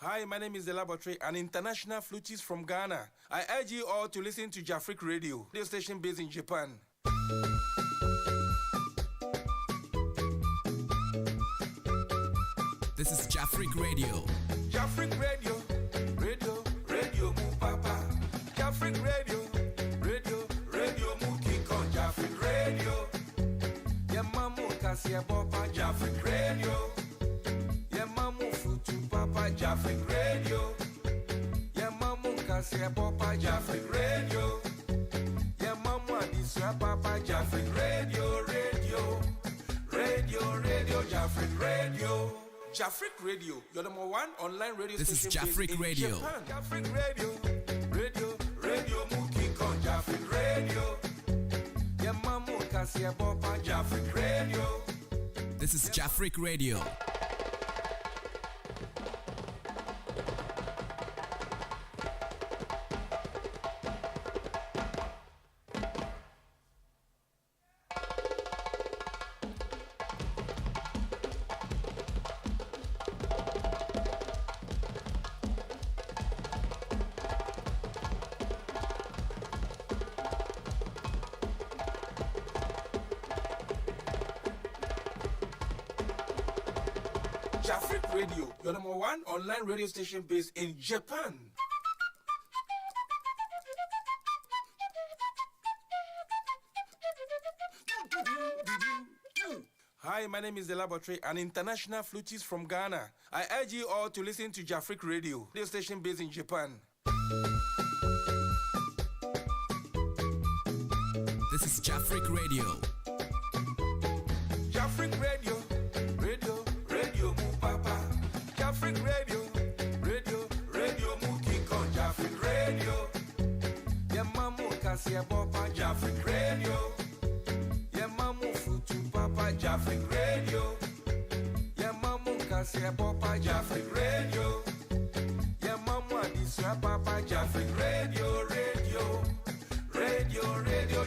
Hi, my name is The Laboratory, an international flutist from Ghana. I urge you all to listen to Jafric Radio station based in Japan. This is Jafric Radio. Jafric Radio, Radio mu papa. Jafric Radio, Radio mu kiko. Jafric Radio, Yamamu kasia papa. Jafric Radio, Yamamu futu papa. Jafric Radio, Yamamu kasia papa. Jafric Radio, Yamamu adisra papa. Jafric Radio, Radio, Jafric Radio. Jafric Radio, your number one online radio this station. This is Jafric Radio. Japan. Jafric Radio, Radio Mukiko. Jafric Radio, Yamamu Kasia Bopa. Jafric Radio. This is Jafric Radio. Jafric Radio, your number one online radio station based in Japan. Hi, my name is The Laboratory, an international flutist from Ghana. I urge you all to listen to Jafric Radio station based in Japan. This is Jafric Radio. Jafric Radio, Radio mu papa. Jafric Radio, Radio mu kiko. Jafric Radio, Yamamu kasia bopa. Jafric Radio, Yamamu futu papa. Jafric Radio, Yamamu kasia bopa. Jafric Radio, Yamamu adisra papa. Jafric Radio, Radio,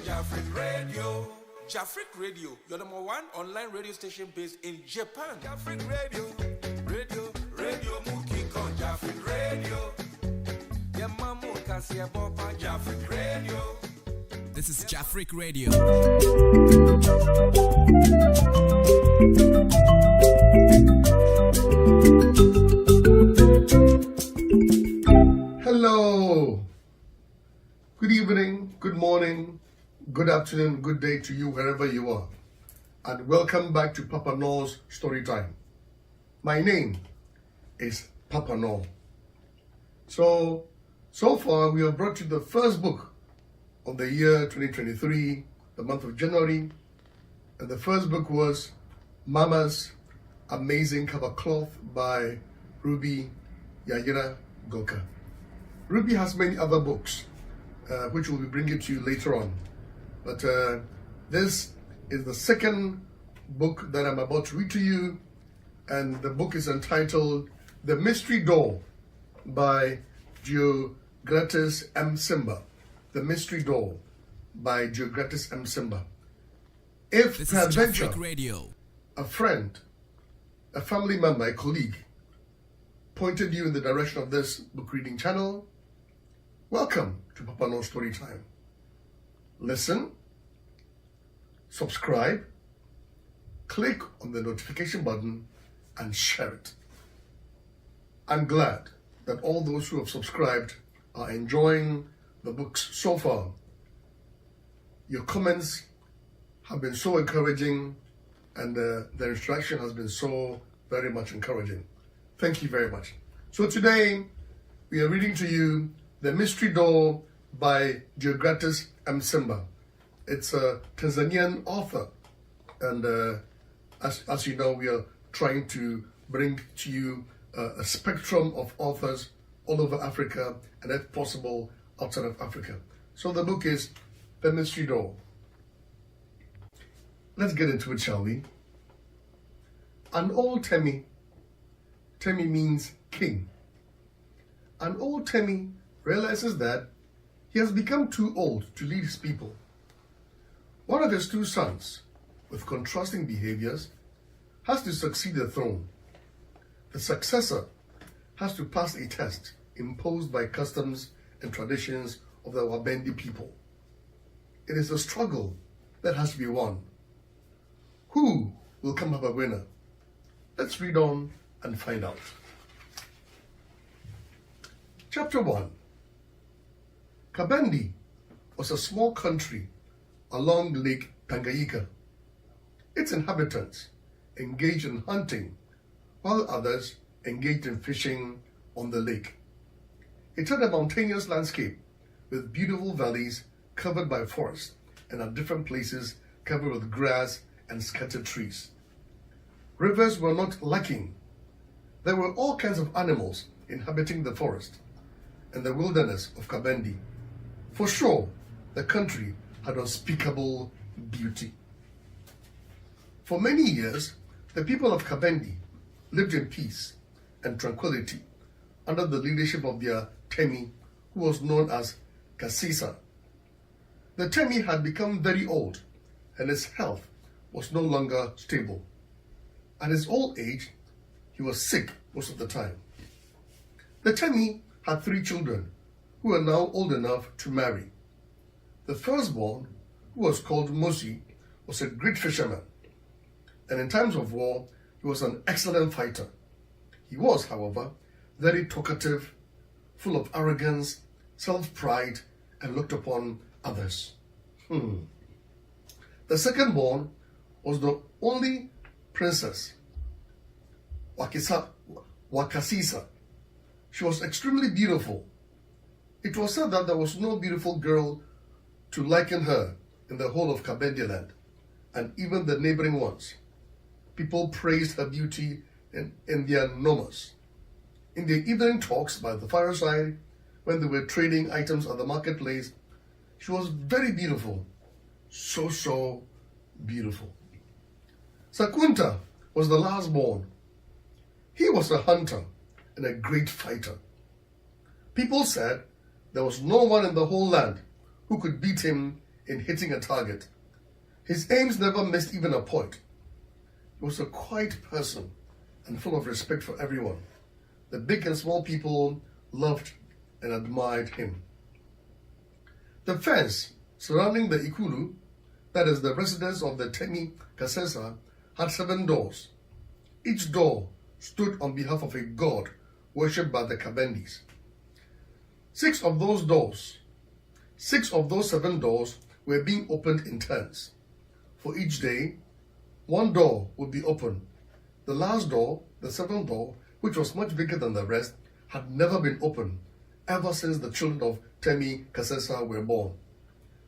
Jafric Radio. Jafric Radio, your number one online radio station based in Japan. Jafric Radio, Radio Mukiko. Jafric Radio, Yamamu Kasia Bopa. Jafric Radio. This is Jafric Radio. Hello. Good evening, good morning, good afternoon, good day to you wherever you are. And welcome back to Papa-Norr's Story Time. My name is Papa-Norr. So far we have brought you the first book of the year 2023, the month of January. And the first book was Mama's Amazing Cover Cloth by Ruby Yayira Goka. Ruby has many other books, which we'll be bringing to you later on. But this is the second book that I'm about to read to you, and the book is entitled The Mystery Door by Geogratis M. Simba. The Mystery Door by Geogratis M. Simba. If This peradventure is Jafric Radio. a friend, a family member, a colleague pointed you in the direction of this book reading channel, welcome to Papa-Norr Story Time. Listen, subscribe, click on the notification button, and share it. I'm glad that all those who have subscribed are enjoying the books so far. Your comments have been so encouraging, and the interaction has been so very much encouraging. Thank you very much. So today, we are reading to you The Mystery Door by Geogratis M. Simba. It's a Tanzanian author, and as you know, we are trying to bring to you a spectrum of authors all over Africa, and if possible, outside of Africa. So the book is The Mystery Door. Let's get into it, shall we? An old Temi means king. An old Temi realizes that he has become too old to lead his people. One of his two sons, with contrasting behaviors, has to succeed the throne. The successor has to pass a test imposed by customs and traditions of the Wabendi people. It is a struggle that has to be won. Who will come up a winner? Let's read on and find out. Chapter 1. Kabendi was a small country along Lake Tanganyika. Its inhabitants engaged in hunting, while others engaged in fishing on the lake. It had a mountainous landscape with beautiful valleys covered by forest and at different places covered with grass and scattered trees. Rivers were not lacking. There were all kinds of animals inhabiting the forest and the wilderness of Kabendi. For sure, the country had unspeakable beauty. For many years, the people of Kabendi lived in peace and tranquility under the leadership of their Temi, who was known as Kasisa. The Temi had become very old and his health was no longer stable. At his old age, he was sick most of the time. The Temi had 3 children who were now old enough to marry. The firstborn, who was called Mosi, was a great fisherman, and in times of war, he was an excellent fighter. He was, however, very talkative, full of arrogance, self-pride, and looked upon others. The second-born was the only princess, Wakasisa. She was extremely beautiful. It was said that there was no beautiful girl to liken her in the whole of Kabendi land, and even the neighboring ones. People praised her beauty in their numbers. In their evening talks by the fireside, when they were trading items at the marketplace, she was very beautiful. So beautiful. Sakunta was the last born. He was a hunter and a great fighter. People said there was no one in the whole land who could beat him in hitting a target. His aims never missed even a point. He was a quiet person and full of respect for everyone. The big and small people loved and admired him. The fence surrounding the Ikulu, that is the residence of the Temi Kasesa, had 7 doors. Each door stood on behalf of a god worshipped by the Kabendis. 6 of those 7 doors were being opened in turns. For each day, 1 door would be open. The last door, the 7th door, which was much bigger than the rest, had never been opened ever since the children of Temi Kasesa were born.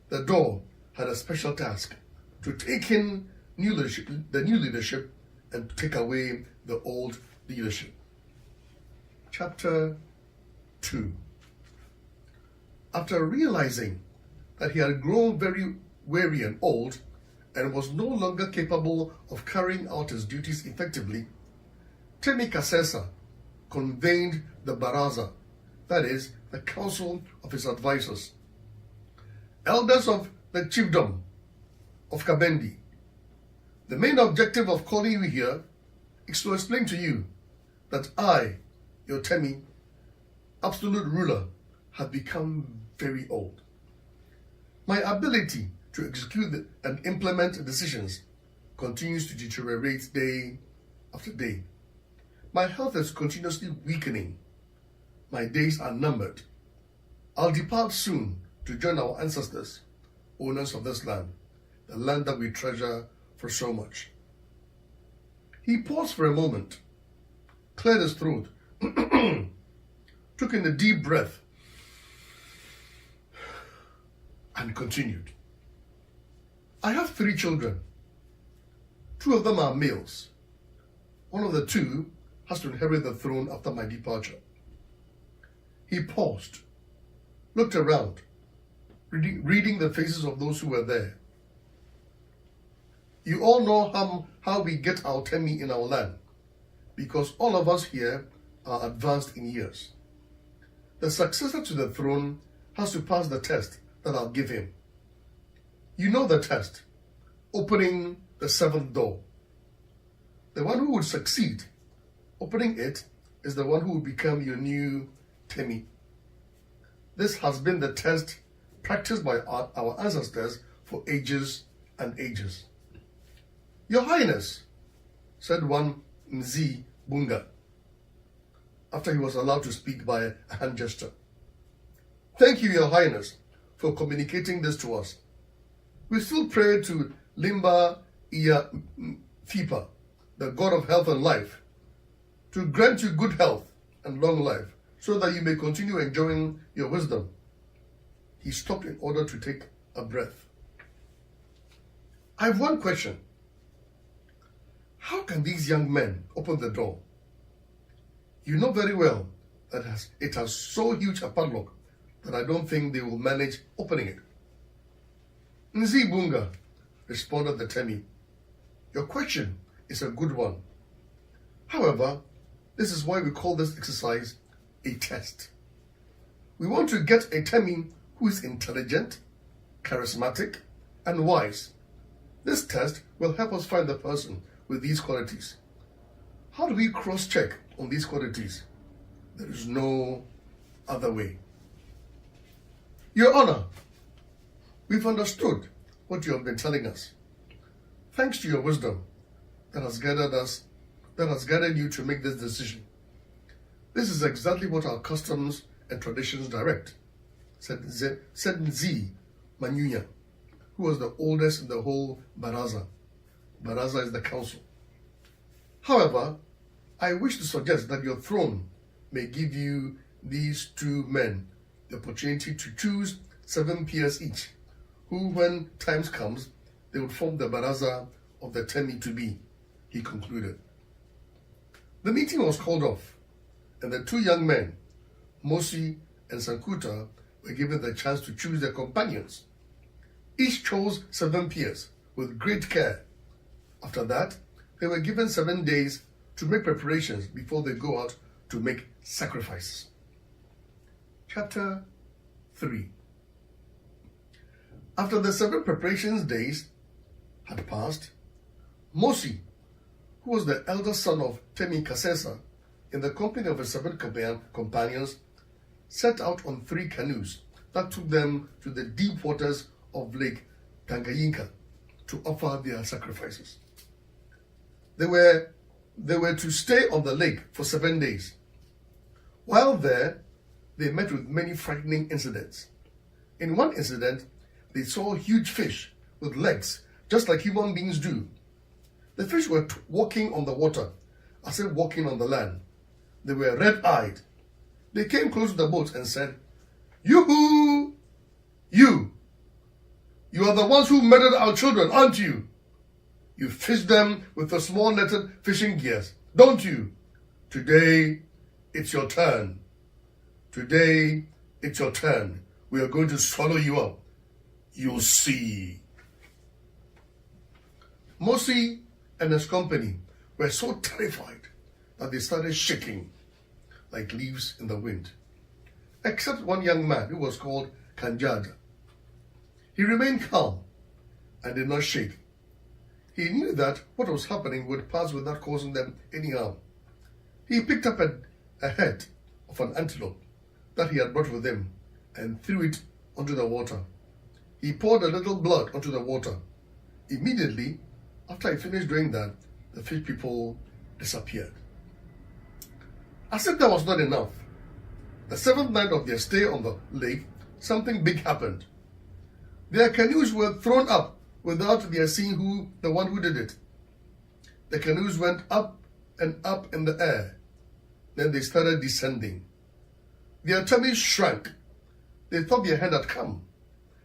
The door had a special task: to take in the new leadership and to take away the old leadership. Chapter 2. After realizing that he had grown very weary and old and was no longer capable of carrying out his duties effectively, Temi Kasesa convened the Baraza, that is, the council of his advisors. Elders of the chiefdom of Kabendi, the main objective of calling you here is to explain to you that I, your Temi, absolute ruler, have become very old. My ability to execute and implement decisions continues to deteriorate day after day. My health is continuously weakening. My days are numbered. I'll depart soon to join our ancestors, owners of this land, the land that we treasure for so much. He paused for a moment, cleared his throat, took in a deep breath, and continued. I have 3 children. 2 of them are males. One of the 2 has to inherit the throne after my departure. He paused, looked around, reading the faces of those who were there. You all know how we get our Temi in our land, because all of us here are advanced in years. The successor to the throne has to pass the test that I'll give him. You know the test, opening the 7th door. The one who would succeed opening it is the one who will become your new Temi. This has been the test practiced by our ancestors for ages and ages. Your Highness, said one Mzi Bunga, after he was allowed to speak by a hand gesture. Thank you, Your Highness, for communicating this to us. We still pray to Limba Iya Fipa, the god of health and life, to grant you good health and long life, so that you may continue enjoying your wisdom. He stopped in order to take a breath. I have one question. How can these young men open the door? You know very well that it has so huge a padlock that I don't think they will manage opening it. Nzi Bunga, responded the Temi. Your question is a good one. However, this is why we call this exercise a test. We want to get a Temi who is intelligent, charismatic, and wise. This test will help us find the person with these qualities. How do we cross-check on these qualities? There is no other way. Your Honor, we've understood what you have been telling us. Thanks to your wisdom that has guided you to make this decision. This is exactly what our customs and traditions direct, said Nzi Manyunya, who was the oldest in the whole Baraza. Baraza is the council. However, I wish to suggest that your throne may give you these two men the opportunity to choose 7 peers each, who, when times comes, they would form the Baraza of the Temi to be, he concluded. The meeting was called off, and the 2 young men, Mosi and Sankuta, were given the chance to choose their companions. Each chose 7 peers with great care. After that, they were given 7 days to make preparations before they go out to make sacrifices. Chapter 3. After the 7 preparations days had passed, Mosi, who was the elder son of Temi Kasesa, in the company of his 7 companions, set out on 3 canoes that took them to the deep waters of Lake Tanganyika to offer their sacrifices. They were to stay on the lake for 7 days. While there, they met with many frightening incidents. In one incident, they saw huge fish with legs, just like human beings do. The fish were walking on the water, as if walking on the land. They were red-eyed. They came close to the boat and said, "Yoo-hoo! You are the ones who murdered our children, aren't you? You fish them with the small netted fishing gears, don't you? Today, it's your turn. Today, it's your turn. We are going to swallow you up. You'll see." Mosi and his company were so terrified that they started shaking like leaves in the wind, except one young man who was called Kanjaja. He remained calm and did not shake. He knew that what was happening would pass without causing them any harm. He picked up a head of an antelope that he had brought with him and threw it onto the water. He poured a little blood onto the water. Immediately, after he finished doing that, the fish people disappeared. As if that was not enough, the 7th night of their stay on the lake, something big happened. Their canoes were thrown up without their seeing the one who did it. The canoes went up and up in the air. Then they started descending. Their tummies shrank. They thought their hand had come.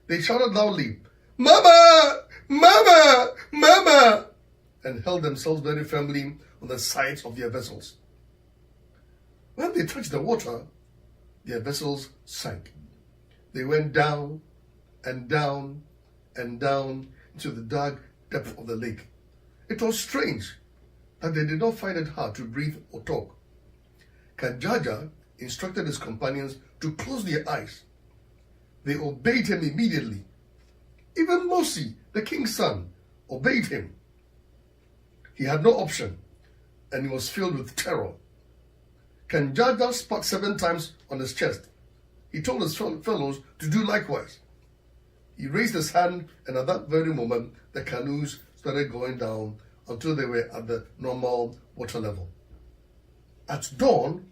They shouted loudly, "Mama! Mama! Mama!" and held themselves very firmly on the sides of their vessels. When they touched the water, their vessels sank. They went down and down and down into the dark depth of the lake. It was strange that they did not find it hard to breathe or talk. Kanjaja instructed his companions to close their eyes. They obeyed him immediately. Even Mosi, the king's son, obeyed him. He had no option, and he was filled with terror. Kanjada spat 7 times on his chest. He told his fellows to do likewise. He raised his hand, and at that very moment, the canoes started going down until they were at the normal water level. At dawn,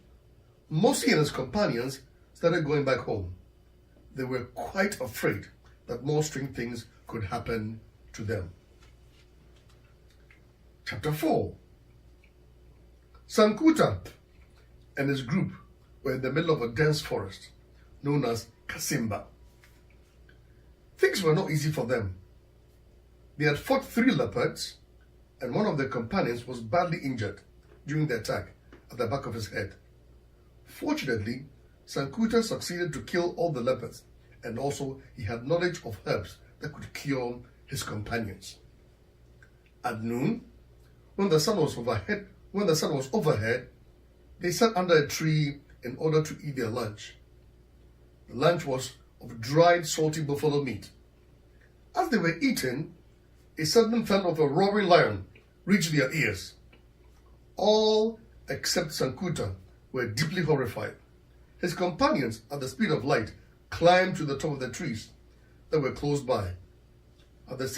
Mosi and his companions started going back home. They were quite afraid that more strange things could happen to them. Chapter 4. Sankuta and his group were in the middle of a dense forest known as Kasimba. Things were not easy for them. They had fought 3 leopards, and one of their companions was badly injured during the attack at the back of his head. Fortunately, Sankuta succeeded to kill all the leopards, and also he had knowledge of herbs that could cure his companions. At noon, when the sun was overhead, they sat under a tree in order to eat their lunch. The lunch was of dried, salty buffalo meat. As they were eating, a sudden thud of a roaring lion reached their ears. All except Sankuta were deeply horrified. His companions, at the speed of light, climbed to the top of the trees that were close by. At the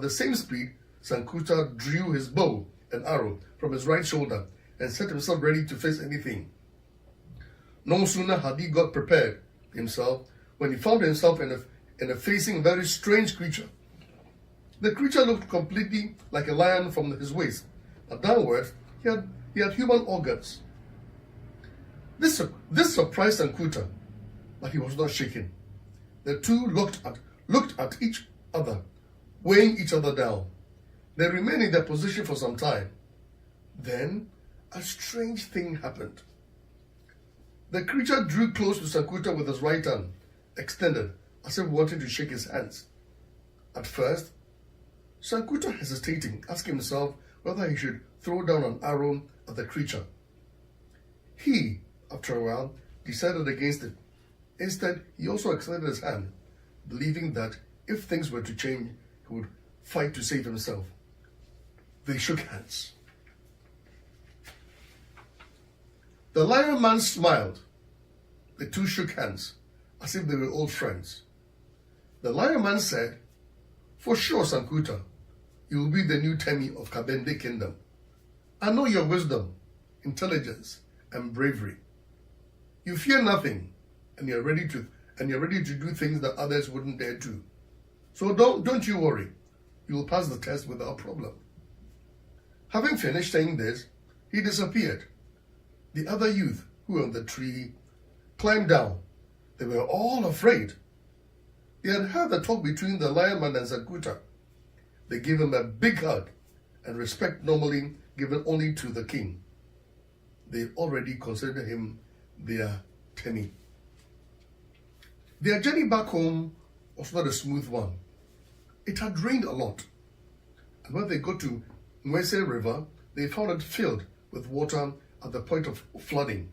same speed, Sankuta drew his bow and arrow from his right shoulder and set himself ready to face anything. No sooner had he got prepared himself when he found himself in a facing a very strange creature. The creature looked completely like a lion from his waist, but downwards he had human organs. This surprised Sankuta, but he was not shaken. The two looked at each other, weighing each other down. They remained in their position for some time. Then a strange thing happened. The creature drew close to Sankuta with his right hand extended, as if wanting to shake his hands. At first, Sankuta hesitating, asked himself whether he should throw down an arrow at the creature. He, after a while, decided against it. Instead, he also extended his hand, believing that if things were to change, he would fight to save himself. They shook hands. The lion man smiled. The two shook hands, as if they were old friends. The lion man said, "For sure, Sankuta, you will be the new Temi of Kabende Kingdom. I know your wisdom, intelligence, and bravery. You fear nothing, and you're ready to do things that others wouldn't dare to. So don't you worry. You will pass the test without problem." Having finished saying this, he disappeared. The other youth who were on the tree climbed down. They were all afraid. They had heard the talk between the lion man and Sankuta. They gave him a big hug and respect normally given only to the king. They already considered him their Temi. Their journey back home was not a smooth one. It had rained a lot. And when they got to Mwese River, they found it filled with water at the point of flooding.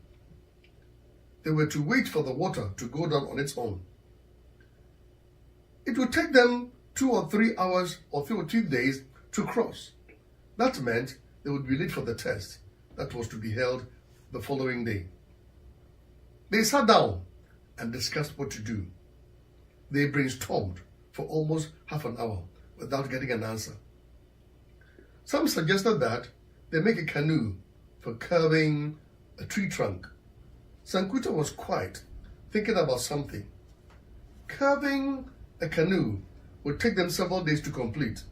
They were to wait for the water to go down on its own. It would take them 2 or 3 hours or 2 or 3 days to cross. That meant they would be late for the test that was to be held the following day. They sat down and discussed what to do. They brainstormed for almost half an hour without getting an answer. Some suggested that they make a canoe for carving a tree trunk. Sankuta was quiet, thinking about something. Carving a canoe would take them several days to complete.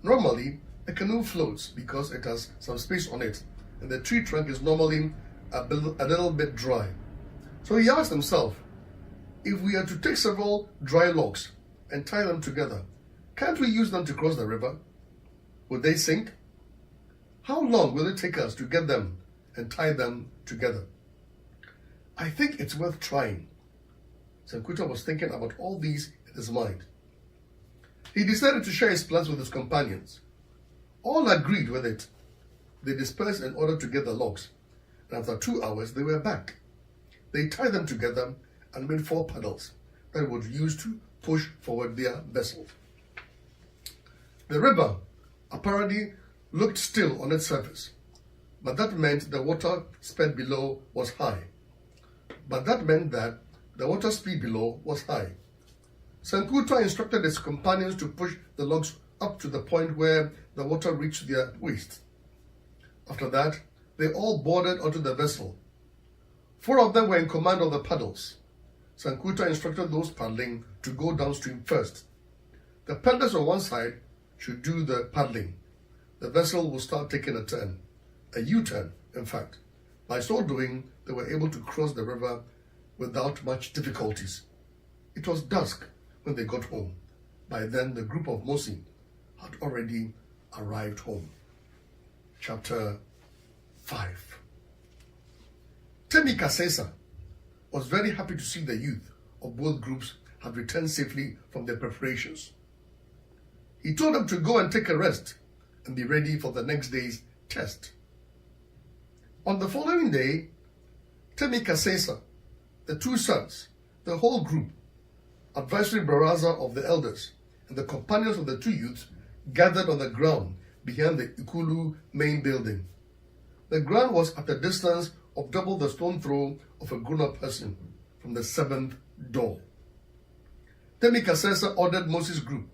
Normally, a canoe floats because it has some space on it, and the tree trunk is normally a little bit dry. So he asked himself, if we are to take several dry logs and tie them together, can't we use them to cross the river? Would they sink? How long will it take us to get them and tie them together? I think it's worth trying. Sankuta was thinking about all these in his mind. He decided to share his plans with his companions. All agreed with it. They dispersed in order to get the logs, and after 2 hours they were back. They tied them together and made 4 paddles that would use to push forward their vessel. The river apparently looked still on its surface, but that meant the water speed below was high. Sankuta instructed his companions to push the logs up to the point where the water reached their waist. After that, they all boarded onto the vessel. 4 of them were in command of the paddles. Sankuta instructed those paddling to go downstream first. The paddlers on one side should do the paddling. The vessel will start taking a turn, a U-turn, in fact. By so doing, they were able to cross the river without much difficulties. It was dusk when they got home. By then, the group of Mosi had already arrived home. Chapter 5. Temi Kasesa was very happy to see the youth of both groups had returned safely from their preparations. He told them to go and take a rest and be ready for the next day's test. On the following day, Temi Kasesa, the 2 sons, the whole group, advisory baraza of the elders, and the companions of the 2 youths gathered on the ground behind the Ikulu main building. The ground was at a distance of double the stone throw of a grown-up person from the 7th door. Temi Kasesa ordered Moses' group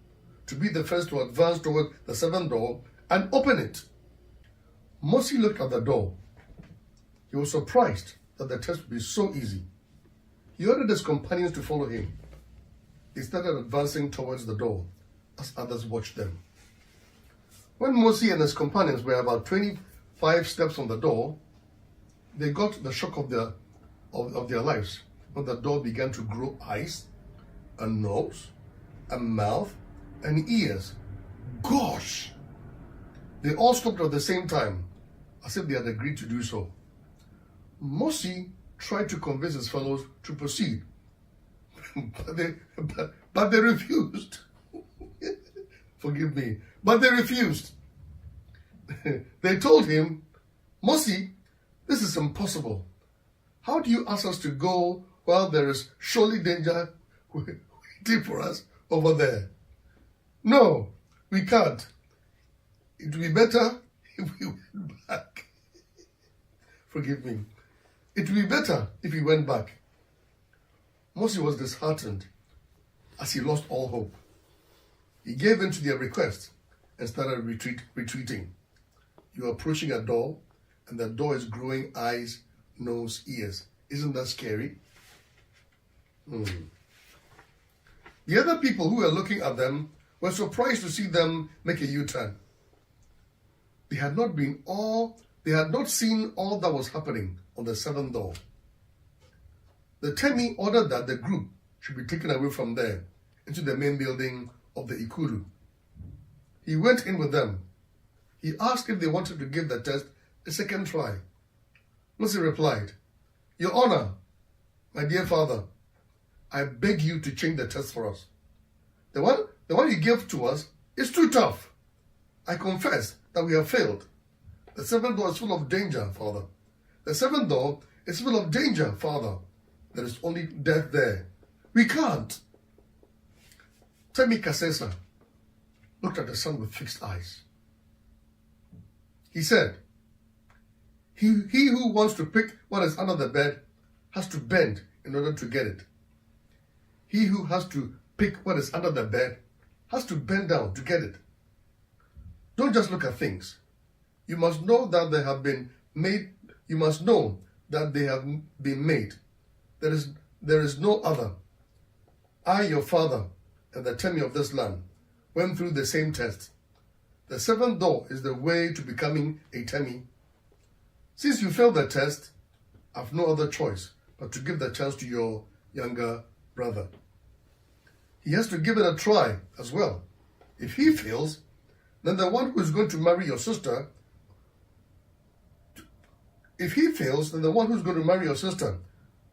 to be the first to advance toward the 7th door and open it. Mosi looked at the door. He was surprised that the test would be so easy. He ordered his companions to follow him. They started advancing towards the door as others watched them. When Mosi and his companions were about 25 steps from the door, they got the shock of their lives when the door began to grow eyes, a nose, a mouth, and ears. Gosh! They all stopped at the same time, as if they had agreed to do so. Mosi tried to convince his fellows to proceed, but they refused. Forgive me, but they refused. They told him, Mosi, this is impossible. How do you ask us to go while there is surely danger waiting for us over there? No, we can't. It would be better if we went back. Forgive me. It would be better if we went back. Mosi was disheartened as he lost all hope. He gave in to their request and started retreating. You are approaching a door, and the door is growing eyes, nose, ears. Isn't that scary? The other people who were looking at them were surprised to see them make a U-turn. They had not seen all that was happening on the 7th door. The Temi ordered that the group should be taken away from there into the main building of the Ikulu. He went in with them. He asked if they wanted to give the test a second try. Mosi replied, Your Honor, my dear father, I beg you to change the test for us. The one you gave to us is too tough. I confess that we have failed. The 7th door is full of danger, Father. The 7th door is full of danger, Father. There is only death there. We can't. Temi Kasesa looked at the son with fixed eyes. He said, he who wants to pick what is under the bed has to bend in order to get it. He who has to pick what is under the bed has to bend down to get it. Don't just look at things. You must know that they have been made. You must know that they have been made. There is no other. I, your father, and the Temi of this land went through the same test. The 7th door is the way to becoming a Temi. Since you failed the test, I have no other choice but to give the chance to your younger brother. He has to give it a try as well. If he fails, then the one who is going to marry your sister,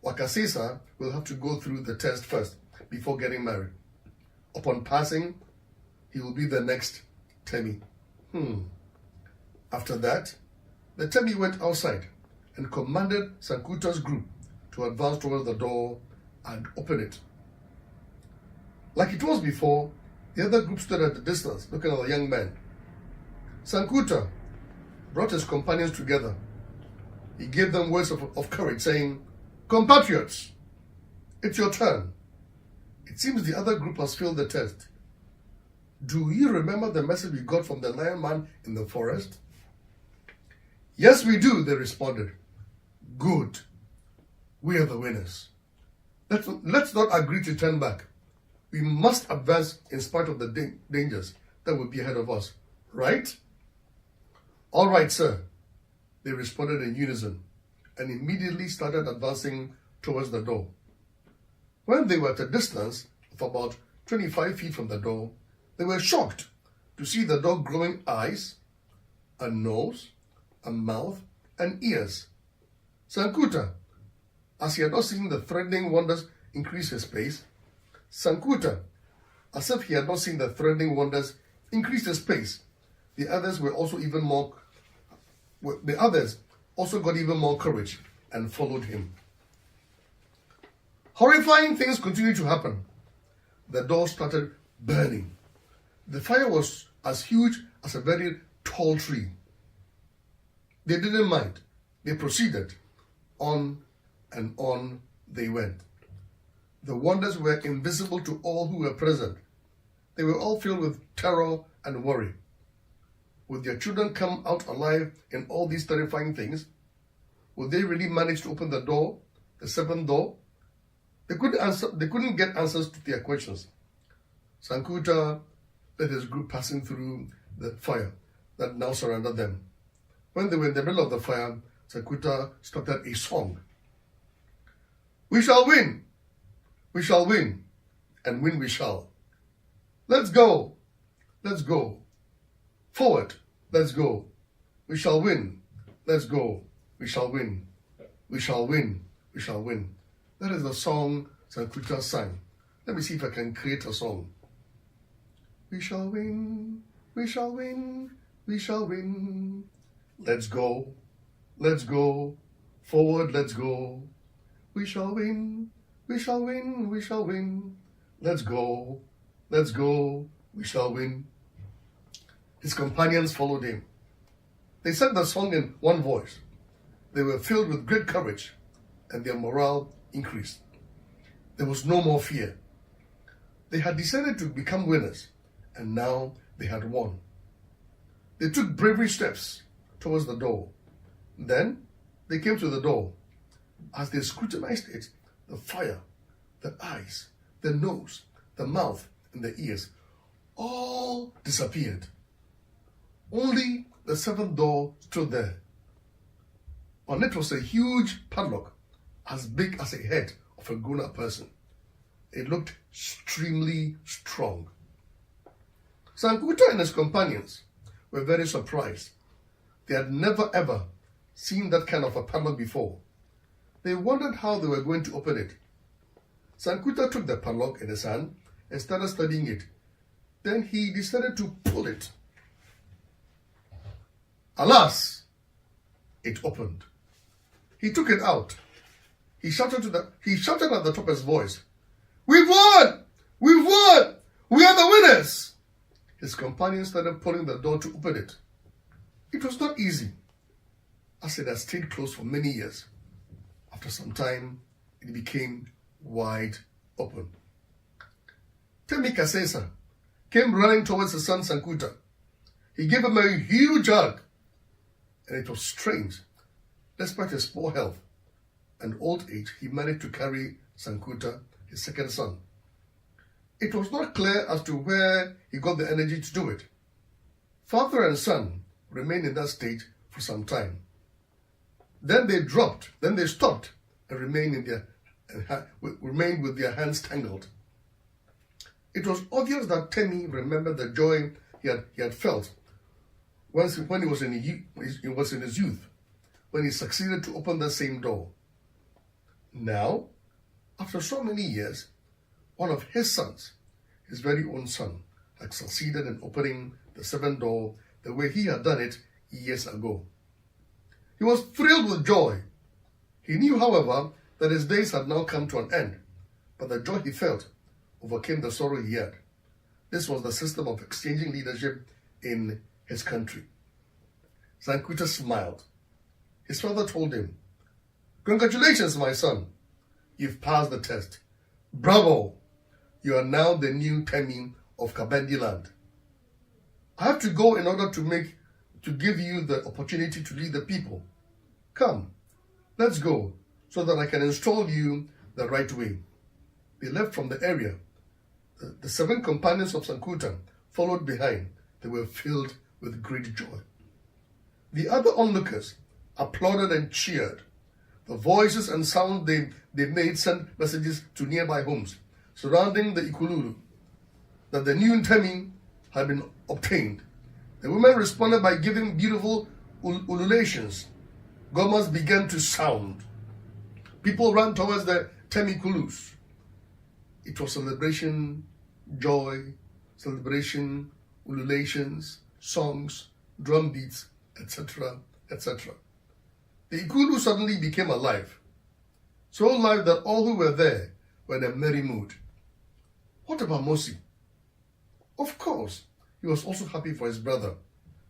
Wakasesa, will have to go through the test first before getting married. Upon passing, he will be the next Temi. After that, the Temi went outside and commanded Sankuta's group to advance towards the door and open it. Like it was before, the other group stood at a distance looking at the young man. Sankuta brought his companions together He gave them words of courage, saying, "Compatriots, it's your turn. It seems the other group has failed the test. Do you remember the message we got from the lion man in the forest?" "Yes, we do," they responded. "Good. We are the winners. Let's not agree to turn back. We must advance in spite of the dangers that will be ahead of us, right?" "All right, sir," they responded in unison, and immediately started advancing towards the door. When they were at a distance of about 25 feet from the door, they were shocked to see the dog growing eyes, a nose, a mouth, and ears. Sankuta, as he had not seen the threatening wonders increase his pace, Sankuta, as if he had not seen the threatening wonders increase his pace, the others also got even more courage and followed him. Horrifying things continued to happen. The door started burning. The fire was as huge as a very tall tree. They didn't mind. They proceeded. On and on they went. The wonders were invisible to all who were present. They were all filled with terror and worry. Would their children come out alive in all these terrifying things? Would they really manage to open the door, the seventh door? They couldn't get answers to their questions. Sankuta led his group passing through the fire that now surrounded them. When they were in the middle of the fire, Sankuta started a song. "We shall win! We shall win! And win we shall! Let's go! Let's go! Forward! Let's go! We shall win! Let's go! We shall win! We shall win! We shall win!" That is the song Sankuta sang. Let me see if I can create a song. "We shall win! We shall win! We shall win! Let's go! Let's go! Forward! Let's go! We shall win! We shall win! We shall win! Let's go! Let's go! We shall win!" His companions followed him. They sang the song in one voice. They were filled with great courage, and their morale increased. There was no more fear. They had decided to become winners, and now they had won. They took bravery steps towards the door. Then they came to the door. As they scrutinized it, the fire, the eyes, the nose, the mouth, and the ears all disappeared. Only the seventh door stood there. On it was a huge padlock as big as a head of a grown-up person. It looked extremely strong. Sankuta and his companions were very surprised. They had never ever seen that kind of a padlock before. They wondered how they were going to open it. Sankuta took the padlock in his hand and started studying it. Then he decided to pull it. Alas, it opened. He took it out. He shouted at the top of his voice, "We've won! We've won! We are the winners!" His companions started pulling the door to open it. It was not easy, as it had stayed closed for many years. After some time, it became wide open. Temi Kasesa came running towards his son Sankuta. He gave him a huge hug, and it was strange. Despite his poor health and old age, he managed to carry Sankuta, his second son. It was not clear as to where he got the energy to do it. Father and son remained in that state for some time. Then they stopped and remained with their hands tangled. It was obvious that Temi remembered the joy he had felt when he was in his youth, when he succeeded to open the same door. Now, after so many years, one of his sons, his very own son, had succeeded in opening the seventh door the way he had done it years ago. He was thrilled with joy. He knew, however, that his days had now come to an end, but the joy he felt overcame the sorrow he had. This was the system of exchanging leadership in his country. Sankuta smiled. his father told him, "Congratulations, my son. You've passed the test. Bravo! You are now the new Temi of Kabendi land. I have to go in order to give you the opportunity to lead the people. Come, let's go so that I can install you the right way." They left from the area. The 7 companions of Sankuta followed behind. They were filled with great joy. The other onlookers applauded and cheered. The voices and sound they made sent messages to nearby homes surrounding the Ikululu that the new Temi had been obtained. The women responded by giving beautiful ululations. Gomas began to sound. People ran towards the Temi Kulus. It was celebration, joy, celebration, ululations, songs, drum beats, etc., etc. The Ikulu suddenly became alive. So alive that all who were there were in a merry mood. What about Mosi? Of course, he was also happy for his brother,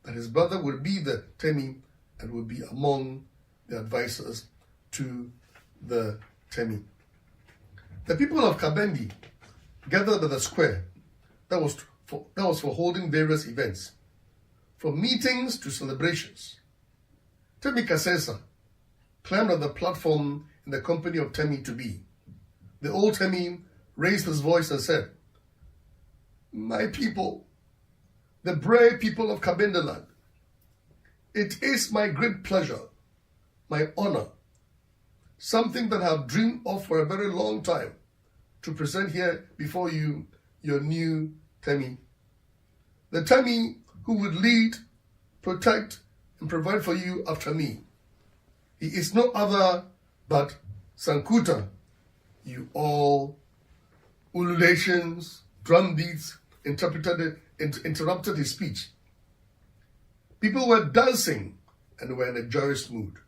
that his brother would be the Temi and would be among the advisors to the Temi. The people of Kabendi gathered at the square that was for holding various events, from meetings to celebrations. Temi Kasesa climbed on the platform in the company of Temi to be. The old Temi raised his voice and said, "My people, the brave people of Kabendaland, it is my great pleasure, my honor, something that I have dreamed of for a very long time, to present here before you your new Temi. The Temi who would lead, protect, and provide for you after me. He is no other but Sankuta." You all, ululations, drum beats, interrupted his speech. People were dancing and were in a joyous mood.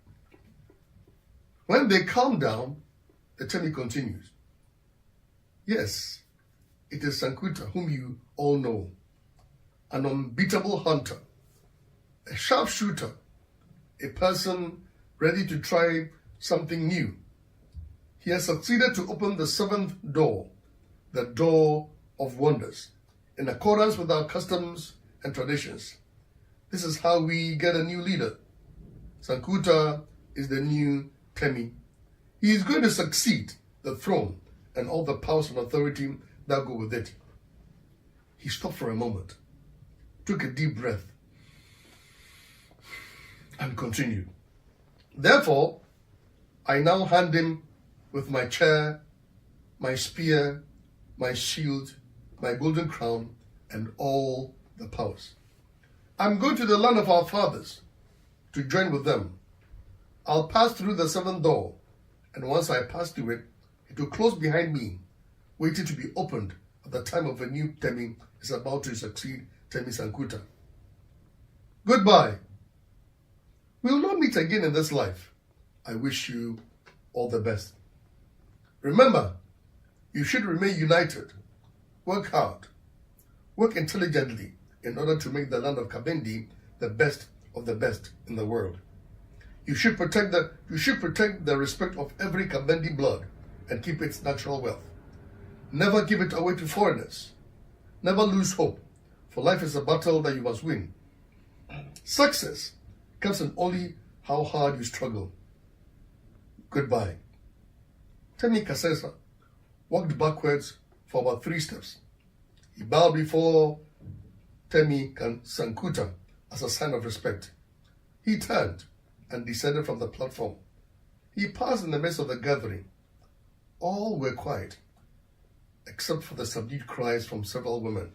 When they calmed down, the Temi continues. "Yes, it is Sankuta, whom you all know, an unbeatable hunter, a sharpshooter, a person ready to try something new. He has succeeded to open the 7th door, the door of wonders, in accordance with our customs and traditions. This is how we get a new leader. Sankuta is the new Temi. He is going to succeed the throne and all the powers and authority that go with it." He stopped for a moment, took a deep breath, and continued. "Therefore, I now hand him with my chair, my spear, my shield, my golden crown, and all the powers. I'm going to the land of our fathers to join with them. I'll pass through the 7th door, and once I pass through it, it will close behind me, waiting to be opened at the time of a new Temi is about to succeed Temi Sankuta. Goodbye. We'll not meet again in this life. I wish you all the best. Remember, you should remain united. Work hard. Work intelligently in order to make the land of Kabendi the best of the best in the world. You should protect the respect of every Kabendi blood and keep its natural wealth. Never give it away to foreigners. Never lose hope, for life is a battle that you must win. Success comes in only how hard you struggle. Goodbye." Temi Kasesa walked backwards for about 3 steps. He bowed before Temi Sankuta as a sign of respect. He turned and descended from the platform. He passed in the midst of the gathering. All were quiet, except for the subdued cries from several women.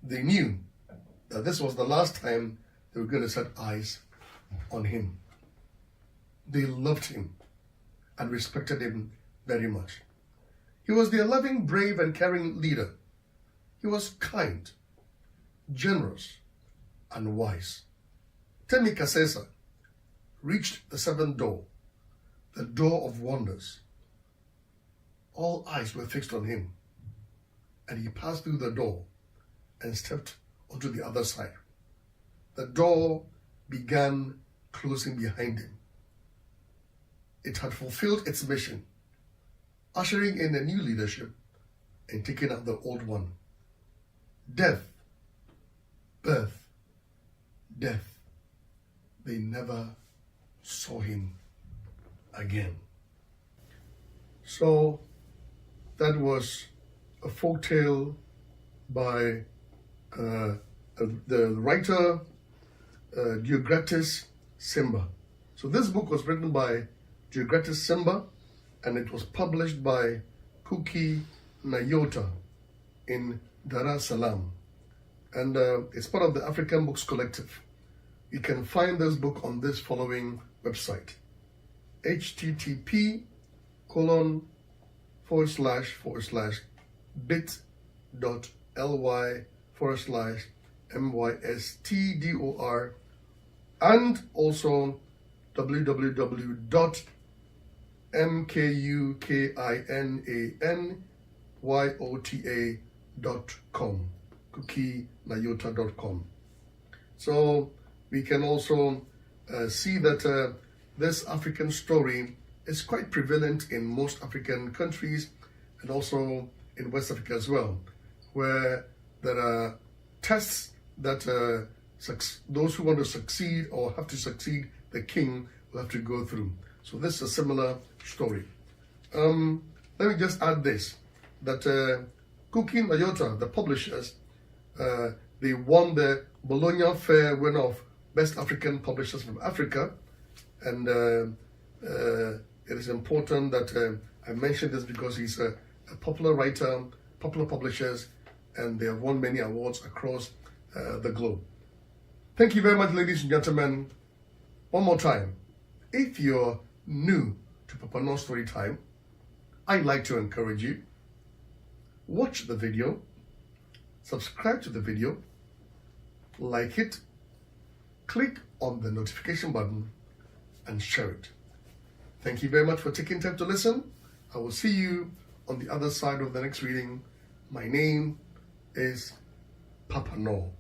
They knew that this was the last time they were going to set eyes on him. They loved him and respected him very much. He was their loving, brave, and caring leader. He was kind, generous, and wise. Temi Kasesa reached the 7th door, the door of wonders. All eyes were fixed on him, and he passed through the door and stepped onto the other side. The door began closing behind him. It had fulfilled its mission, ushering in a new leadership and taking out the old one. Death, birth, death. They never saw him again. So that was a folktale by the writer Deogratis Simba. So this book was written by Deogratis Simba, and it was published by Kuki Nayota in Dar es Salaam, and it's part of the African Books Collective. You can find this book on this following website: http://bit.ly/mystdor, and also www.mkukinanyota.com, cookienayota.com. So we can also see that this African story is quite prevalent in most African countries and also in West Africa as well, where there are tests that those who want to succeed or have to succeed the king will have to go through. So this is a similar story. Let me just add this, that Kuki Nayota, the publishers, they won the Bologna Fair winner of Best African Publishers from Africa, and it is important that I mention this because he's a popular writer, popular publishers, and they have won many awards across the globe. Thank you very much, ladies and gentlemen. One more time, if you're new to Papa-Norr Story Time, I'd like to encourage you, watch the video, subscribe to the video, like it, click on the notification button, and share it. Thank you very much for taking time to listen. I will see you on the other side of the next reading. My name is Papa-Norr.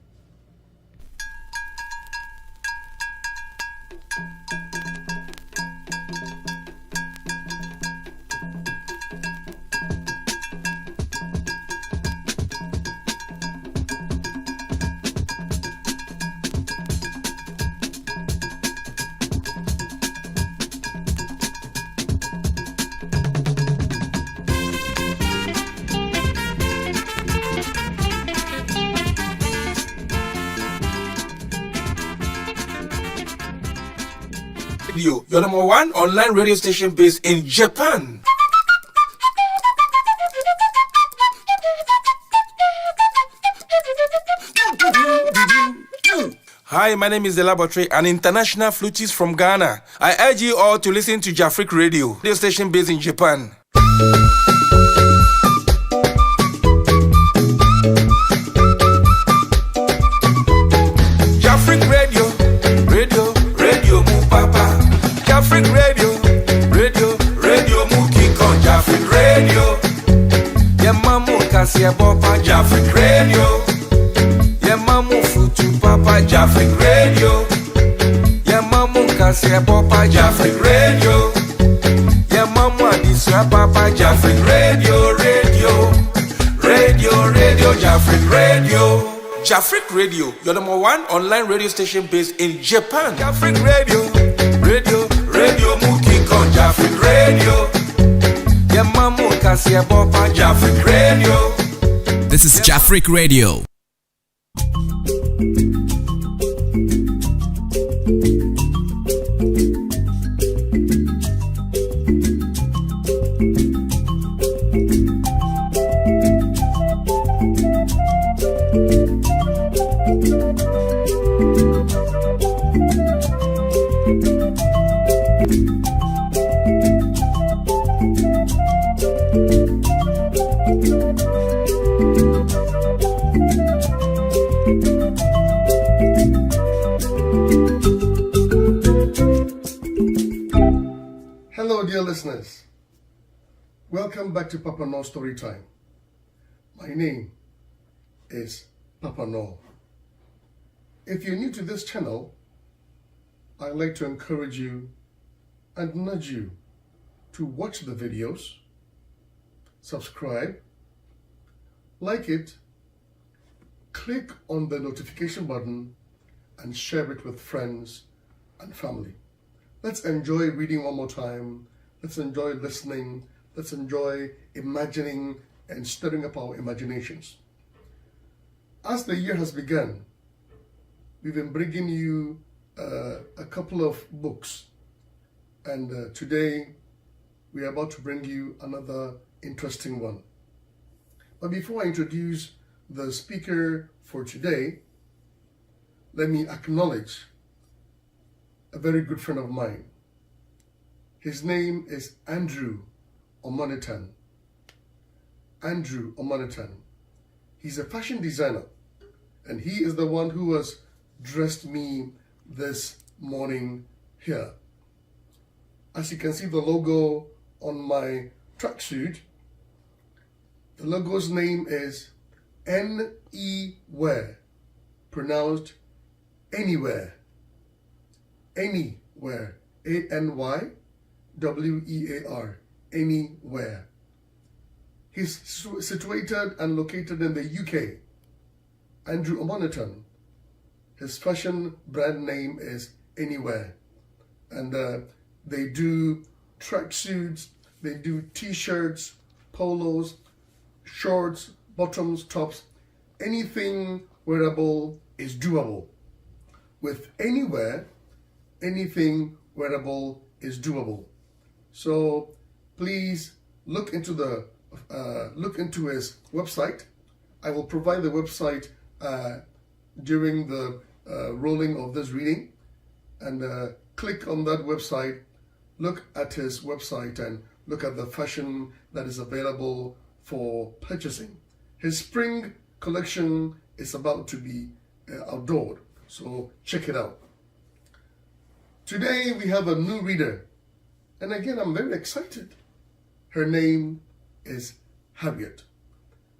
Your number one online radio station based in Japan. Hi, my name is The Laboratory, an international flutist from Ghana. I urge you all to listen to Jafric Radio station based in Japan. Jafric Radio, radio mu papa. Jafric Radio, radio mu kikon. Jafric Radio, yemamu kasia bopa. Jafric Radio, yemamu futu papa. Jafric Radio, yemamu kasia bopa. Jafric Radio, yemamu adisua papa. Jafric Radio, radio, Jafric Radio. Jafric Radio, your number one online radio station based in Japan. Jafric Radio, radio mukikon. Jafric Radio, yemamu kasia bopa. Jafric Radio. This is Jafric Radio. Hello, dear listeners. Welcome back to Papa-Norr Story Time. My name is Papa-Norr. If you're new to this channel, I'd like to encourage you and nudge you to watch the videos, subscribe, like it, click on the notification button, and share it with friends and family. Let's enjoy reading one more time. Let's enjoy listening. Let's enjoy imagining and stirring up our imaginations. As the year has begun, we've been bringing you a couple of books, and today we are about to bring you another interesting one. But before I introduce the speaker for today, let me acknowledge a very good friend of mine. His name is Andrew Omonitan. Andrew Omonitan. He's a fashion designer, and he is the one who has dressed me this morning here. As you can see the logo on my tracksuit, the logo's name is N-E-Wear, pronounced Anywhere. Anywhere. A-N-Y-W-E-A-R. Anywhere. He's situated and located in the UK. Andrew Omonitan. His fashion brand name is Anywhere. And they do tracksuits, they do t-shirts, polos, shorts, bottoms, tops. Anything wearable is doable. With Anywhere, anything wearable is doable. So please look into his website. I will provide the website during the rolling of this reading, and click on that website, look at his website, and look at the fashion that is available for purchasing. His spring collection is about to be outdoored, so check it out. Today we have a new reader, and again I'm very excited. Her name is Harriet.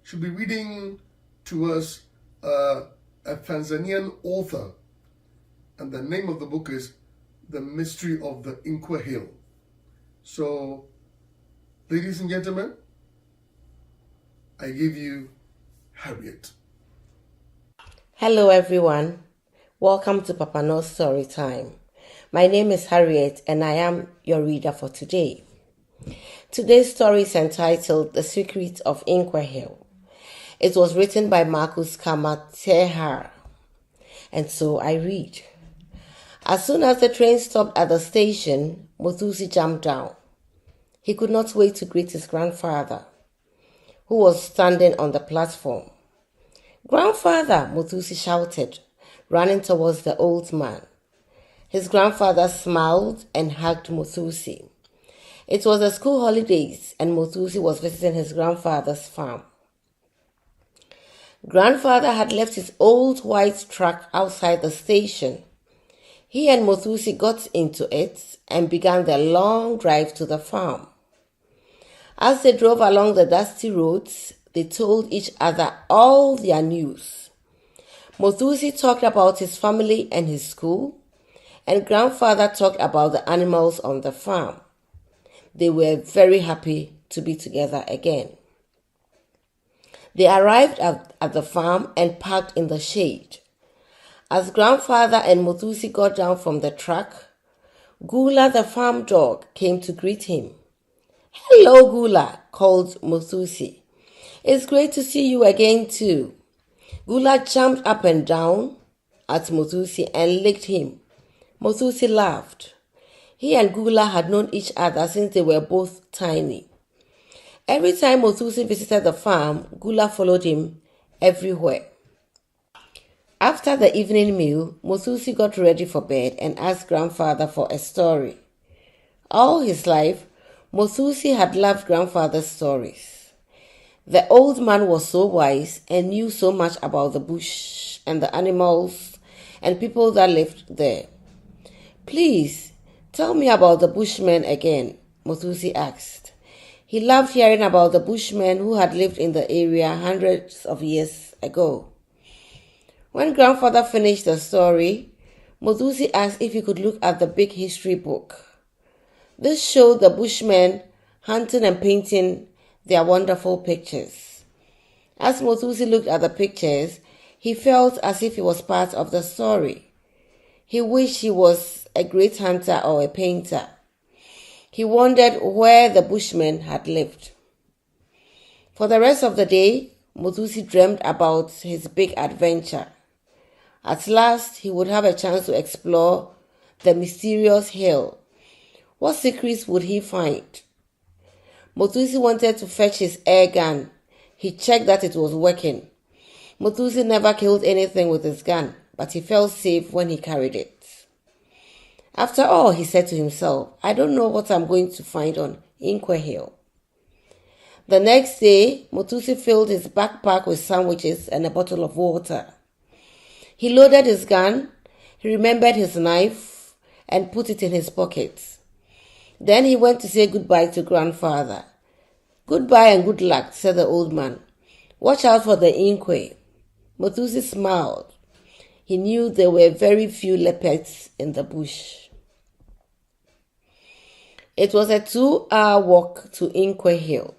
She'll be reading to us a Tanzanian author, and the name of the book is The Mystery of the Inkwa Hill. So, ladies and gentlemen, I give you Harriet. Hello everyone, welcome to Papa-Norr Story Time. My name is Harriet and I am your reader for today. Today's story is entitled The Secret of Inkwa Hill. It was written by Marcus Kamatehar, and so I read. As soon as the train stopped at the station, Muthusi jumped down. He could not wait to greet his grandfather, who was standing on the platform. "Grandfather," Muthusi shouted, running towards the old man. His grandfather smiled and hugged Muthusi. It was the school holidays and Muthusi was visiting his grandfather's farm. Grandfather had left his old white truck outside the station. He and Muthusi got into it and began their long drive to the farm. As they drove along the dusty roads, they told each other all their news. Muthusi talked about his family and his school, and Grandfather talked about the animals on the farm. They were very happy to be together again. They arrived at the farm and parked in the shade. As Grandfather and Muthusi got down from the truck, Gula the farm dog came to greet him. "Hello, Gula," called Muthusi. "It's great to see you again too." Gula jumped up and down at Muthusi and licked him. Muthusi laughed. He and Gula had known each other since they were both tiny. Every time Muthusi visited the farm, Gula followed him everywhere. After the evening meal, Muthusi got ready for bed and asked Grandfather for a story. All his life, Muthusi had loved Grandfather's stories. The old man was so wise and knew so much about the bush and the animals and people that lived there. "Please, tell me about the Bushmen again," Muthusi asked. He loved hearing about the Bushmen who had lived in the area hundreds of years ago. When Grandfather finished the story, Muthusi asked if he could look at the big history book. This showed the Bushmen hunting and painting their wonderful pictures. As Muthusi looked at the pictures, he felt as if he was part of the story. He wished he was a great hunter or a painter. He wondered where the Bushmen had lived. For the rest of the day, Muthusi dreamed about his big adventure. At last, he would have a chance to explore the mysterious hill. What secrets would he find? Muthusi wanted to fetch his air gun. He checked that it was working. Muthusi never killed anything with his gun, but he felt safe when he carried it. After all, he said to himself, I don't know what I'm going to find on Inkwe Hill. The next day, Muthusi filled his backpack with sandwiches and a bottle of water. He loaded his gun, he remembered his knife, and put it in his pocket. Then he went to say goodbye to grandfather. Goodbye and good luck, said the old man. Watch out for the Inkwe. Muthusi smiled. He knew there were very few leopards in the bush. It was a 2-hour walk to Inkwe Hill.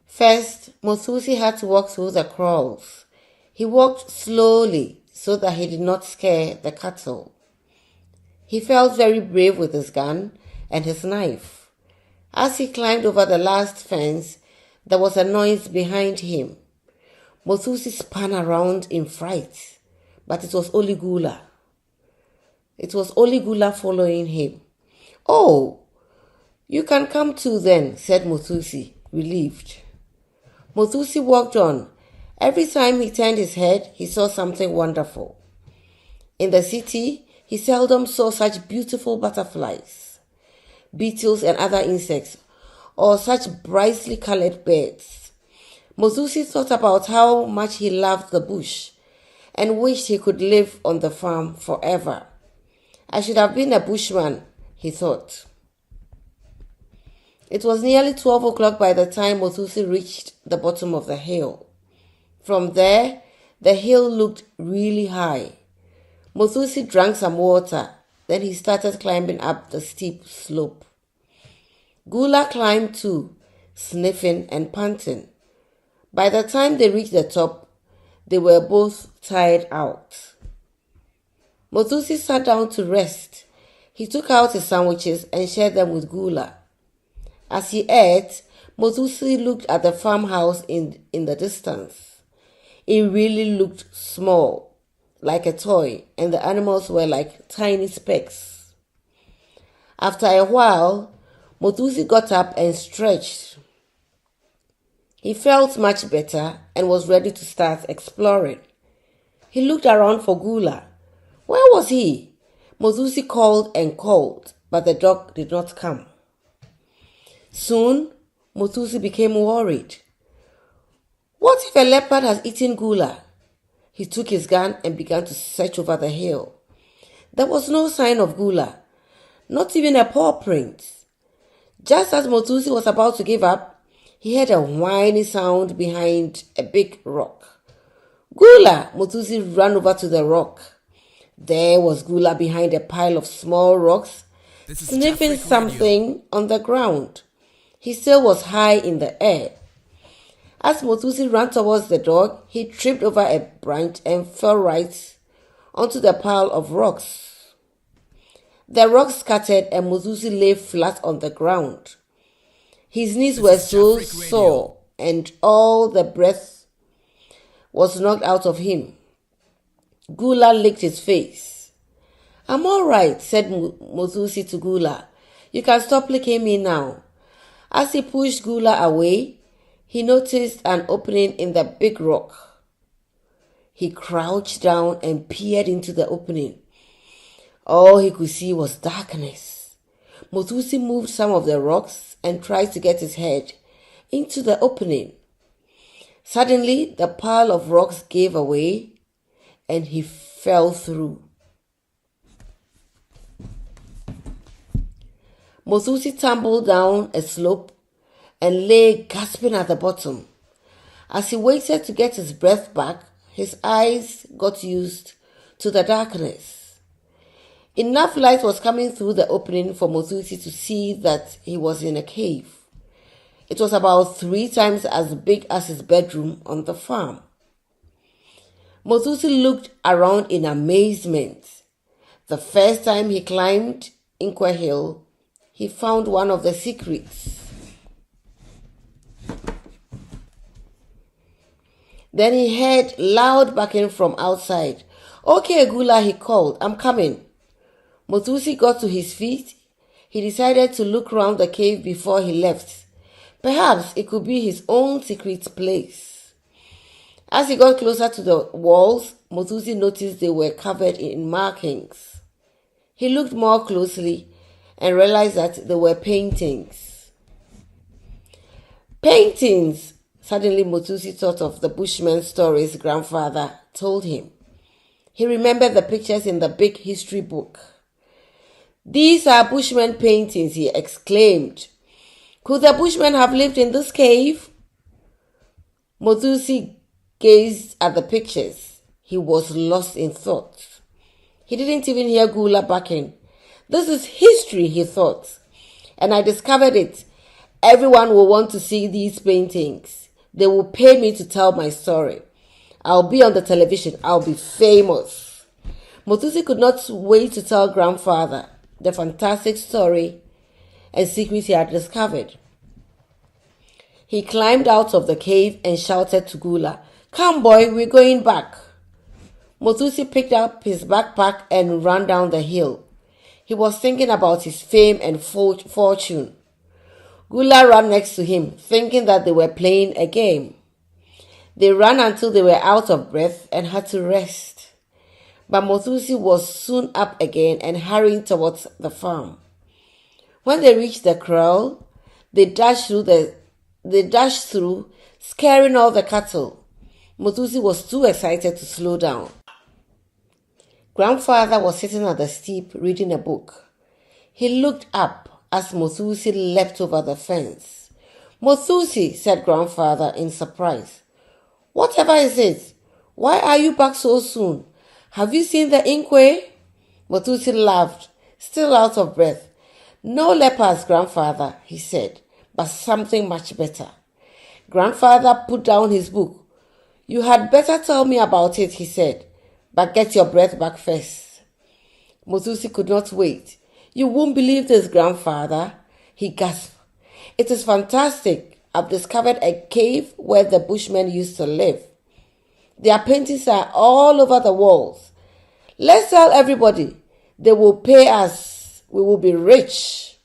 First, Muthusi had to walk through the kraals. He walked slowly so that he did not scare the cattle. He felt very brave with his gun and his knife. As he climbed over the last fence, there was a noise behind him. Muthusi spun around in fright, but it was only Gula. It was only Gula following him. Oh, you can come too then, said Muthusi, relieved. Muthusi walked on. Every time he turned his head, he saw something wonderful. In the city, he seldom saw such beautiful butterflies, beetles and other insects, or such brightly colored birds. Muthusi thought about how much he loved the bush and wished he could live on the farm forever. I should have been a bushman, he thought. It was nearly 12 o'clock by the time Muthusi reached the bottom of the hill. From there, the hill looked really high. Muthusi drank some water, then he started climbing up the steep slope. Gula climbed too, sniffing and panting. By the time they reached the top, they were both tired out. Muthusi sat down to rest. He took out his sandwiches and shared them with Gula. As he ate, Muthusi looked at the farmhouse in the distance. It really looked small, like a toy, and the animals were like tiny specks. After a while, Muthusi got up and stretched. He felt much better and was ready to start exploring. He looked around for Gula. Where was he? Muthusi called and called, but the dog did not come. Soon, Muthusi became worried. What if a leopard has eaten Gula? He took his gun and began to search over the hill. There was no sign of Gula, not even a paw print. Just as Muthusi was about to give up, he heard a whiny sound behind a big rock. Gula! Muthusi ran over to the rock. There was Gula behind a pile of small rocks, sniffing something on the ground. He still was high in the air. As Muthusi ran towards the dog, he tripped over a branch and fell right onto the pile of rocks. The rocks scattered and Muthusi lay flat on the ground. His knees were so sore and all the breath was knocked out of him. Gula licked his face. I'm all right, said Muthusi to Gula. You can stop licking me now. As he pushed Gula away, he noticed an opening in the big rock. He crouched down and peered into the opening. All he could see was darkness. Muthusi moved some of the rocks and tried to get his head into the opening. Suddenly, the pile of rocks gave away and he fell through. Muthusi tumbled down a slope and lay gasping at the bottom. As he waited to get his breath back, his eyes got used to the darkness. Enough light was coming through the opening for Mothusi to see that he was in a cave. It was about 3 times as big as his bedroom on the farm. Mothusi looked around in amazement. The first time he climbed Inkwe Hill, he found one of the secrets. Then he heard loud barking from outside. "Okay, Gula," he called, "I'm coming." Mothusi got to his feet. He decided to look round the cave before he left. Perhaps it could be his own secret place. As he got closer to the walls, Mothusi noticed they were covered in markings. He looked more closely and realized that they were paintings. Paintings! Suddenly Mothusi thought of the bushman stories grandfather told him. He remembered the pictures in the big history book. "These are bushman paintings," he exclaimed. "Could the bushman have lived in this cave?" Mothusi gazed at the pictures. He was lost in thought. He didn't even hear Gula barking. "This is history," he thought. "And I discovered it. Everyone will want to see these paintings. They will pay me to tell my story. I'll be on the television. I'll be famous." Mothusi could not wait to tell grandfather the fantastic story and secrets he had discovered. He climbed out of the cave and shouted to Gula, "Come boy, we're going back." Mothusi picked up his backpack and ran down the hill. He was thinking about his fame and fortune. Gula ran next to him, thinking that they were playing a game. They ran until they were out of breath and had to rest. But Mothusi was soon up again and hurrying towards the farm. When they reached the kraal, they dashed through, scaring all the cattle. Mothusi was too excited to slow down. Grandfather was sitting at the steep reading a book. He looked up as Mothusi leapt over the fence. "Mothusi," said grandfather in surprise. "Whatever is it? Why are you back so soon? Have you seen the Inkwe?" Mothusi laughed, still out of breath. "No leopards, grandfather," he said, "but something much better." Grandfather put down his book. "You had better tell me about it," he said, "but get your breath back first." Mothusi could not wait. "You won't believe this, grandfather," he gasped. "It is fantastic. I've discovered a cave where the bushmen used to live. Their paintings are all over the walls. Let's tell everybody. They will pay us. We will be rich."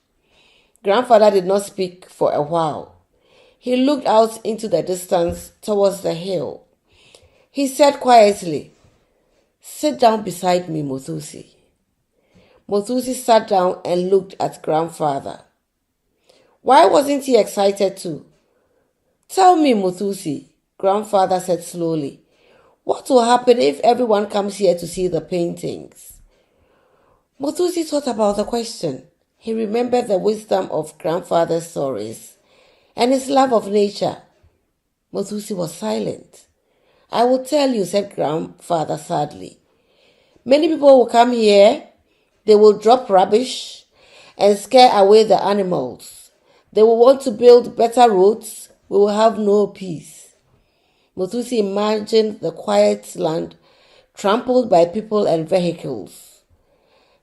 Grandfather did not speak for a while. He looked out into the distance towards the hill. He said quietly, "Sit down beside me, Mothusi." Mothusi sat down and looked at grandfather. Why wasn't he excited too? "Tell me, Mothusi," grandfather said slowly. "What will happen if everyone comes here to see the paintings?" Mothusi thought about the question. He remembered the wisdom of grandfather's stories and his love of nature. Mothusi was silent. "I will tell you," said grandfather sadly. "Many people will come here. They will drop rubbish and scare away the animals. They will want to build better roads. We will have no peace." Mothusi imagined the quiet land trampled by people and vehicles.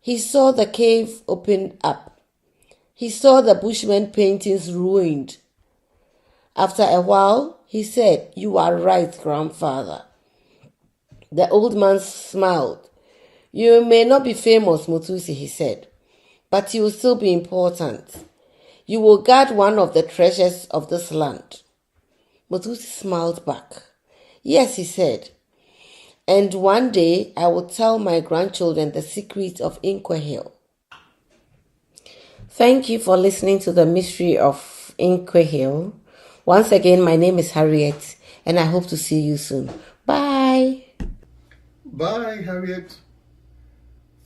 He saw the cave opened up. He saw the bushman paintings ruined. After a while, he said, "You are right, grandfather." The old man smiled. "You may not be famous, Mothusi," he said, "but you will still be important. You will guard one of the treasures of this land." Mothusi smiled back. "Yes," he said, "and one day I will tell my grandchildren the secret of Inkwe Hill." Thank you for listening to the mystery of Inkwe Hill. Once again, my name is Harriet, and I hope to see you soon. Bye. Bye, Harriet.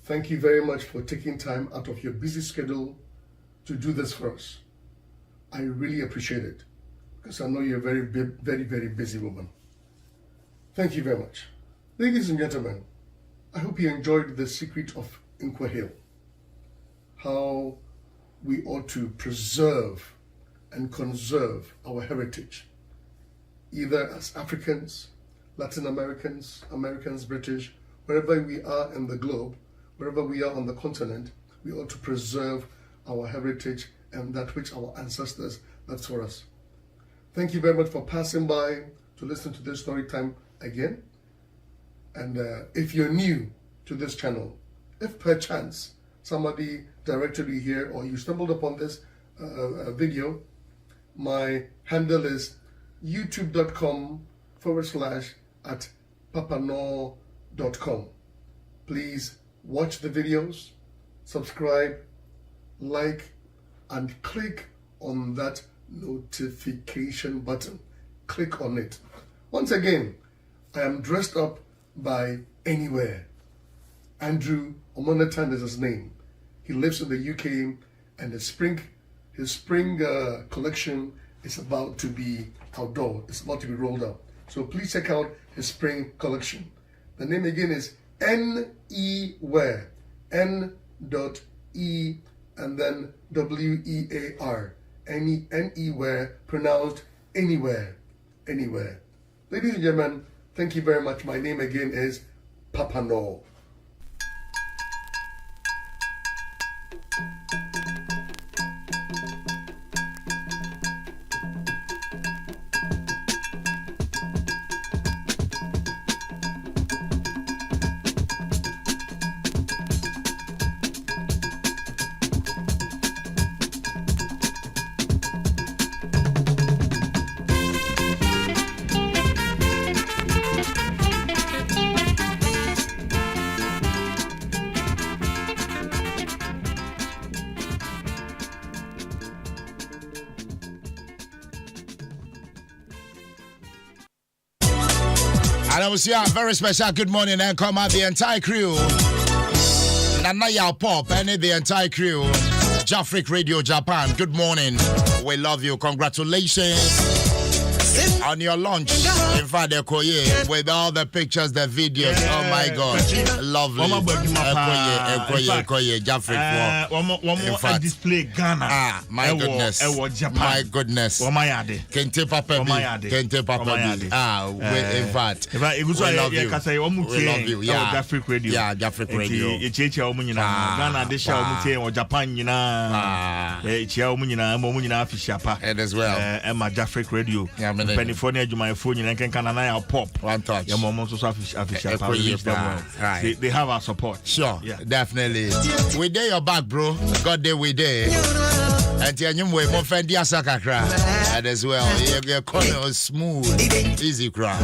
Thank you very much for taking time out of your busy schedule to do this for us. I really appreciate it because I know you're a very busy woman. Thank you very much. Ladies and gentlemen, I hope you enjoyed the secret of Inqua Hill, how we ought to preserve and conserve our heritage, either as Africans, Latin Americans, British, wherever we are in the globe, wherever we are on the continent, we ought to preserve our heritage and that which our ancestors left for us. Thank you very much for passing by to listen to this story time again. And if you're new to this channel, if perchance somebody directed you here or you stumbled upon this video, my handle is youtube.com/@Papa-Norr.com. Please watch the videos, subscribe, like, and click on that notification button. Click on it. Once again, I am dressed up by Anywhere. Andrew Omonatan is his name. He lives in the UK, and his spring collection is about to be outdoor. It's about to be rolled out. So please check out his spring collection. The name again is N-E-Wear. N.E and then W-E-A-R. N-E-Wear, pronounced Anywhere. Anywhere. Ladies and gentlemen, thank you very much. My name again is Papa-Norr. And I was here, very special good morning and come out the entire crew. Nana Yao Pop and the entire crew. Jafric Radio Japan, good morning. We love you. Congratulations on your launch. In fact, with all the pictures, the videos. Oh my God. Lovely. Jafric. In fact, display Ghana. Ah, my goodness. My goodness. Kente Papa. Kente Papa. Ah, in fact. We love you. We love you. Yeah. Jafric Radio. Yeah, Jafric Radio. Ghana, they shall Japan, And as well. Emma Jafric Radio. California, my phone, and can pop. One touch. Your mom also they have our support. Sure, yeah. Definitely. We there your back, bro. God day we there. And you way more fendi asakakra. And as well, your corner is smooth, easy crowd.